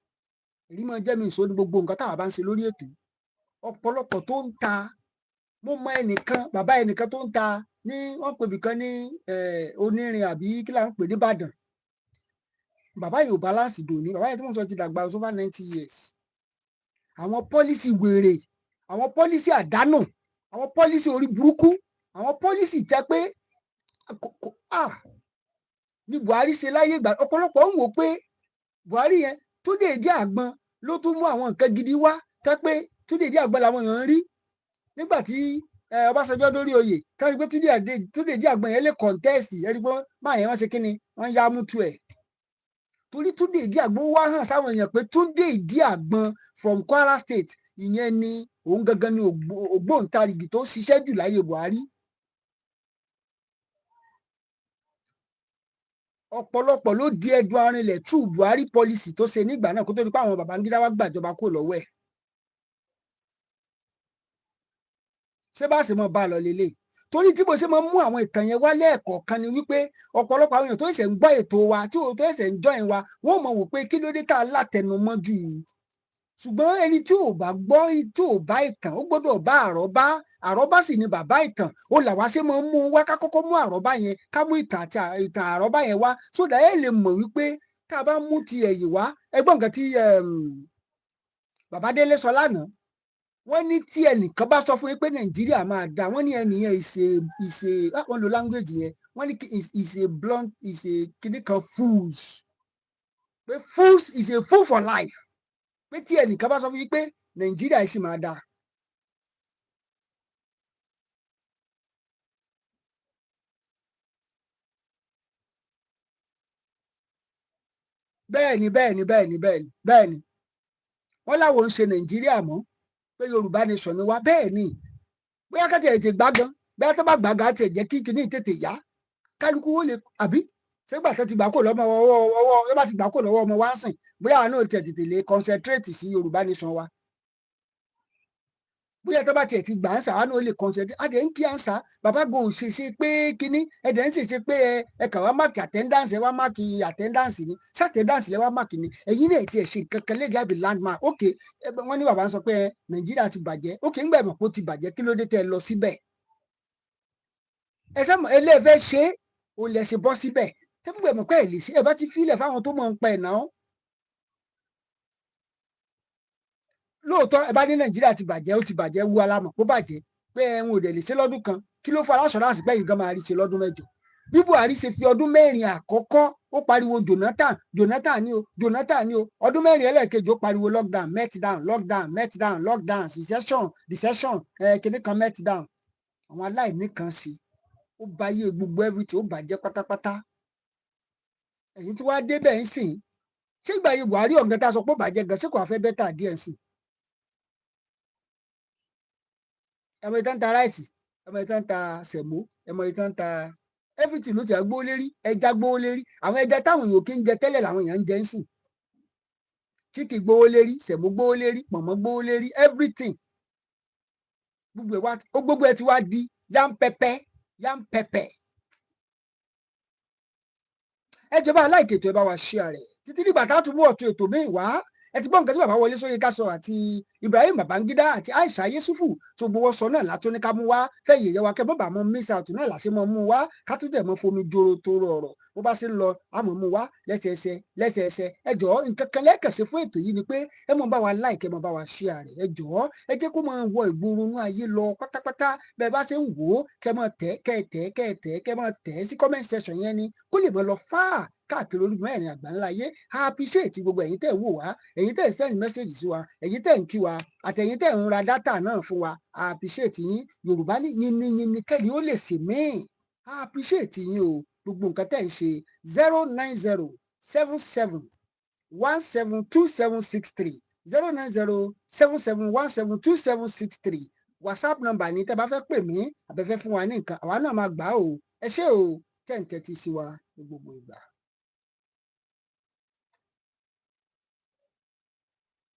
èyí máa jẹ́ mi ìṣó ní gbogbo nǹkan táwa bá ń ṣe lórí ètò ọ̀pọ̀lọpọ̀ tó ń ta mo mọ ẹnìkan bàbá ẹnìkan tó ń ta ní wọ́n pè bìkan ní onírin àbí kí là ń pè nìbàdàn bàbá yìí ò balance dòní bàbá yìí tí mo sọ ti dàgbà over 90 years àwọn pọ́lísì wèrè àwọn pọ́lísì àdánù àwọn pọ́lísì orí burúkú àwọn pọ́lísì jẹ́ pé ní Buhari ṣe láyé ìgbà ọ̀pọ̀lọpọ̀ ń wò pé Buhari yẹn tó dé ìdí àgbọn ló tún mú àwọn nǹkan gidi wá tẹ́ pé tó dé ìdí àgbọn làwọn èèyàn ń rí nígbà tí Ọbásanjọ́ dórí oyè kárí pé tó dé ìdí àgbọn yẹn lè kọ̀ǹtẹ́ẹ̀sì ẹni pé máa yẹn wọ́n ṣe kí ni wọ́n yá mútu ẹ̀ torí Túndé ìdí àgbọn wá hàn sáwọn èèyàn pé Túndé ìdí àgbọn from Kwara State ìyẹn ni òun gangan ni ògbóǹtarìgì tó ṣiṣẹ́ jù láyé Buhari. Ọ̀pọ̀lọpọ̀ ló di ẹdun arinlẹ̀ tú Buhari policy tó ṣe nígbà náà kó tó di pé àwọn Babangida wá gbàjọba kó lọ́wọ́ ẹ̀. ṣé bá ṣe mọ bá a lọ lélẹ̀ torí tí mo ṣe máa ń mú àwọn ìtàn yẹn wálé ẹ̀kọ̀ọ̀kan ni wípé ọ̀pọ̀lọpọ̀ àwọn èèyàn tó ṣẹ̀ ń gbọ́ ètò wa tí ó tó ṣẹ̀ ń join wa wọ́n mọ̀ wò pé kí ló dé tá a látẹnumọ́ jù yìí ṣùgbọ́n ẹni tí ò bá gbọ́ tí ò bá ìtàn ó gbọ́dọ̀ bá àrọ́bá sì ni bàbá ìtàn ó làwa ṣe máa ń mú wá ká kọ́kọ́ mú àrọ́bá yẹn ká mú ìtàn àrọ́bá yẹn wá sódà ẹ lè mọ̀ wípé tá a bá mú ti ẹ̀yìn wá ẹgbọ́n nǹkan tí bàbá Délé sọ lánàá wọ́n ní tí ẹnìkan bá sọ fún yín pé Nàìjíríà máa dá wọ́n ní ẹnìyẹn ìṣe wọ́n lo language yẹn wọ́n ní ìṣe blunt ìṣe kìnnì kan fools pé fools is a fool for life pé tí ẹnìkan bá sọ fún yín pé Nàìjíríà sì máa dá. bẹ́ẹ̀ni wọ́n láwọn ń ṣe Nàìjíríà mọ́ pé Yorùbá nation ni wá bẹ́ẹ̀ ni bóyá ká tẹ̀ ẹ̀jẹ̀ gbágan bóyá tó bá gbàgà tẹ̀ jẹ́ kí kinní tètè yá kálukú ó lè àbí ṣégbà tó ti gbà kó lọ́mọ ọwọ́ ẹ bá ti gbà kó lọ́wọ́ ọmọ wa ń sìn bóyá àwọn náà tètè lè concentrate sí Yorùbá nation wa bóyá tó bá tiẹ̀ ti gbà ń sà àwọn náà lè concentrate adẹ̀ ń kí à ń sà bàbá gan ò ṣe ṣe pé kinní ẹ̀dẹ̀ ń ṣe pé ẹ kàn wá máàkì attendance ẹ wá máàkì attendance ni ṣé attendance lẹ wá máàkì ni ẹ̀yin náà tiẹ̀ ṣe nǹkan kan lẹ́gàá bí landmark ok wọ́n ní bàbá ń sọ pé Nàìjíríà ti bàjẹ́ ok ńgbà ẹ̀mọ̀ pé ó ti bàjẹ́ kí ló dé tẹ́ ẹ lọ síbẹ̀ ẹ sẹ́mọ̀ ẹlẹ́fẹ́ ṣe ó lẹ ṣe bọ́ síbẹ̀ tẹ́fúgbà ẹ̀mọ̀ pé ẹ̀ lè ṣe ẹ bá ti fílẹ̀ fáwọn tó mọ̀ ń pa ẹ̀ náà lóòótọ́ ẹ bá ní Nàìjíríà ti bàjẹ́ ó ti bàjẹ́ wú alámọ̀ kó bàjẹ́ pé ẹ̀hún ò dẹ̀ lè ṣe lọ́dún kan kí ló fa aláṣọ̀ránsì pé ìgan máa rí ṣe lọ́dún mẹ́jọ bí Buhari ṣe fi ọdún mẹ́rin àkọ́kọ́ ó pariwo Jonathan ni o ọdún mẹ́rin ẹlẹ́ẹ̀kejì ó pariwo lockdown recession kìnnì kan meltdown àwọn aláìní kan sí ó bà ayé gbogbo everything ó bàjẹ́ pátápátá ẹ̀yin tí wàá débẹ̀ ń sìn ṣé ìgbà yìí Buhari ọ̀gá tá a sọ pé ó bàjẹ́ gan ṣé kò wá fẹ́ bẹ́tà díẹ̀ sí ẹmọ ìtàn ta ráìsì ẹmọ ìtàn ta sẹ̀mó ẹmọ ìtàn ta everything ló ti gbówó lérí ẹja gbówó lérí àwọn ẹja táwọn èèyàn kì í jẹ tẹ́lẹ̀ làwọn èèyàn ń jẹ ń sìn chíkì gbówó lérí sẹ̀mó gbówó lérí pọ̀nmọ́ gbówó lérí everything gbogbo ẹ ti wá di yam pẹpẹ ẹ jọba aláìkè ètò ẹ bá wa share rẹ̀ títí nígbà tá a tún mú ọ̀tún ètò míì wá ẹ ti gbọ́ nǹkan tí bàbá Wọlé Ṣóyínká sọ àti Ibrahim Babangida àti Aisha Yesufu tó gbowó sọ náà látún ní ká mú wá fẹ́yìí ẹ̀yẹ wa kẹ́ bọ́bà mọ́ miss out náà làṣẹ mọ́ mú wá ká tún dẹ̀ mọ́ fomi joro tó rọrọ̀ bó bá ṣe ń lọ àmọ́ mú wá lẹ́sẹẹsẹ ẹ jọ̀ọ́ nǹkan kan lẹ́kẹ̀ṣe fún ètò yìí ni pé ẹ mọ̀ bá wa like ẹ mọ̀ bá wa share rẹ̀ ẹ jọ̀ọ́ ẹ jẹ́ kó máa wọ ìgboro inú ayé lọ pátápátá bẹ́ẹ̀ bá ṣe ń wò ó kẹ́ mọ̀ kẹ́ mọ̀ tẹ̀ sí comment section yẹn ni kó lè mọ̀ lọ fáà káàkiri olùdó mẹ́rin àgbáńlá ayé appreciate gbogbo ẹ̀yin tẹ́ ń wò wá ẹ̀yin tẹ́ ń send message sí wa ẹ̀yin tẹ́ ń kí wa àtẹ̀yin tẹ́ ń ra dátà náà fún wa appreciate yín Yorùbá ní yinni kẹ́ni ó lè sè míì appreciate yín o gbogbo nǹkan tẹ́ ń ṣe 09077172763 09077172763 WhatsApp number ní tẹ́ bá fẹ́ pè mí àbẹ́fẹ́ fún wa ní nǹkan àwa náà máa gbà á o ẹ ṣé o tẹ́ ń tẹ́tí sí wa ní gbogbo ìgbà.